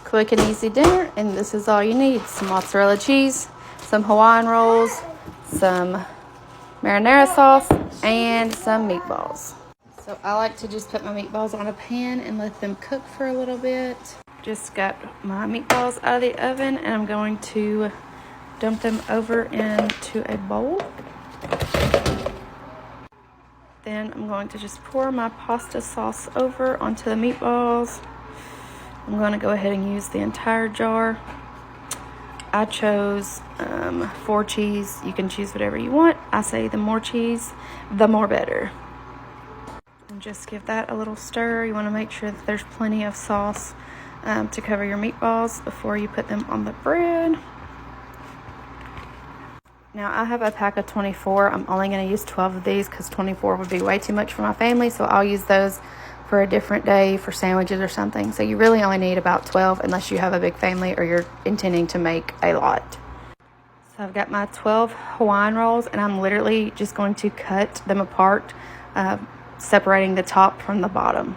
quick and easy dinner, and this is all you need. Some mozzarella cheese, some Hawaiian rolls, some marinara sauce, and some meatballs. So I like to just put my meatballs on a pan and let them cook for a little bit. Just got my meatballs out of the oven, and I'm going to dump them over into a bowl. Then I'm going to just pour my pasta sauce over onto the meatballs. I'm going to go ahead and use the entire jar. I chose 4 cheese. You can choose whatever you want. I say the more cheese, the more better. And just give that a little stir. You want to make sure that there's plenty of sauce to cover your meatballs before you put them on the bread. Now I have a pack of 24. I'm only going to use 12 of these because 24 would be way too much for my family. So I'll use those for a different day for sandwiches or something. So you really only need about 12 unless you have a big family or you're intending to make a lot. So I've got my 12 Hawaiian rolls, and I'm literally just going to cut them apart, separating the top from the bottom.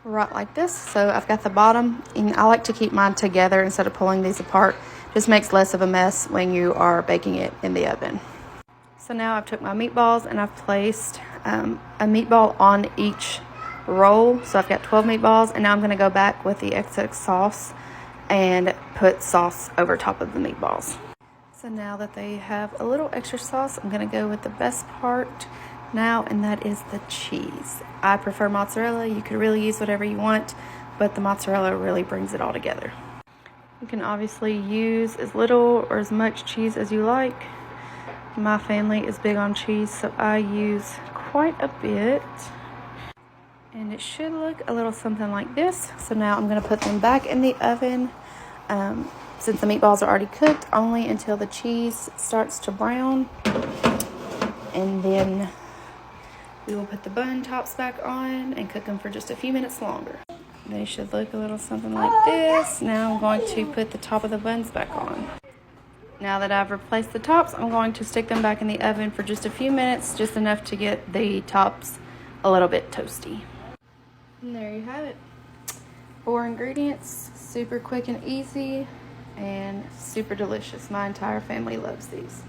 Right like this. So I've got the bottom, and I like to keep mine together instead of pulling these apart. Just makes less of a mess when you are baking it in the oven. So now I've took my meatballs and I've placed a meatball on each roll. So I've got 12 meatballs, and now I'm going to go back with the XX sauce and put sauce over top of the meatballs. So now that they have a little extra sauce, I'm going to go with the best part now, and that is the cheese. I prefer mozzarella. You could really use whatever you want, but the mozzarella really brings it all together. You can obviously use as little or as much cheese as you like. My family is big on cheese, so I use quite a bit. And it should look a little something like this. So now I'm going to put them back in the oven. Since the meatballs are already cooked, only until the cheese starts to brown. And then we will put the bun tops back on and cook them for just a few minutes longer. They should look a little something like this. Now I'm going to put the top of the buns back on. Now that I've replaced the tops, I'm going to stick them back in the oven for just a few minutes, just enough to get the tops a little bit toasty. And there you have it. 4 ingredients, super quick and easy, and super delicious. My entire family loves these.